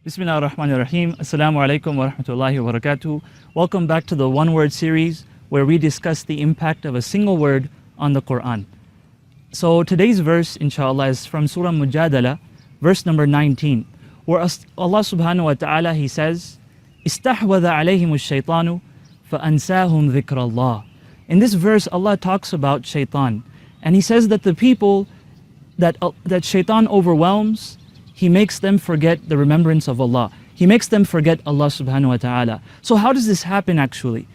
Bismillah ar-Rahman ar-Rahim. Assalamu alaikum wa rahmatullahi wa barakatuh. Welcome back to the One Word series where we discuss the impact of a single word on the Quran. So today's verse, inshallah, is from Surah Mûcadele, verse number 19, where Allah subhanahu wa ta'ala, He says, İstâhveze alayhimu şeytanu fa'ansâhum dhikrallah. In this verse, Allah talks about Shaitan, and He says that the people that Shaitan overwhelms, he makes them forget the remembrance of Allah. He makes them forget Allah subhanahu wa ta'ala. So how does this happen actually?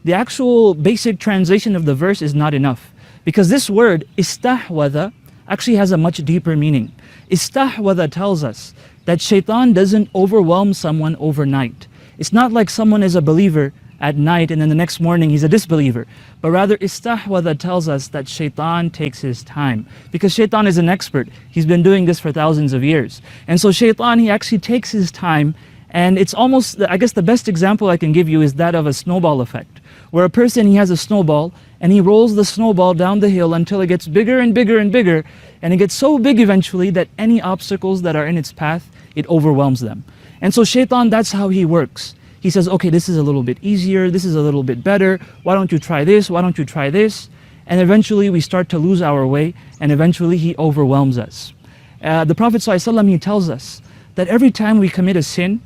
The actual basic translation of the verse is not enough, because this word, istahwada, actually has a much deeper meaning. Istahwada tells us that Shaitan doesn't overwhelm someone overnight. It's not like someone is a believer at night and then the next morning he's a disbeliever. But rather, istahwada tells us that Shaitan takes his time. Because Shaitan is an expert. He's been doing this for thousands of years. And so Shaitan, he actually takes his time, and it's almost, I guess the best example I can give you is that of a snowball effect. Where a person, he has a snowball, and he rolls the snowball down the hill until it gets bigger and bigger and bigger, and it gets so big eventually that any obstacles that are in its path, it overwhelms them. And so Shaitan, that's how he works. He says, okay, this is a little bit easier, this is a little bit better, why don't you try this, why don't you try this? And eventually we start to lose our way, and eventually he overwhelms us. The Prophet ﷺ, he tells us that every time we commit a sin,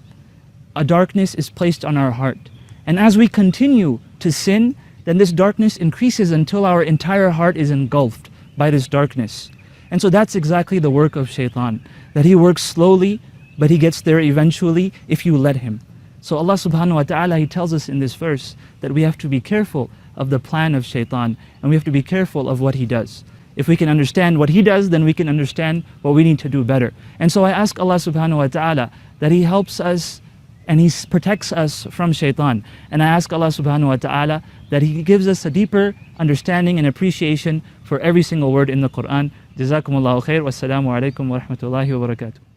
a darkness is placed on our heart. And as we continue to sin, then this darkness increases until our entire heart is engulfed by this darkness. And so that's exactly the work of Shaitan, that he works slowly, but he gets there eventually if you let him. So Allah subhanahu wa ta'ala, He tells us in this verse that we have to be careful of the plan of Shaitan, and we have to be careful of what he does. If we can understand what he does, then we can understand what we need to do better. And so I ask Allah subhanahu wa ta'ala that He helps us and He protects us from Shaitan. And I ask Allah subhanahu wa ta'ala that He gives us a deeper understanding and appreciation for every single word in the Quran. Jazakumullahu khair. Wassalamu alaikum wa rahmatullahi wa barakatuh.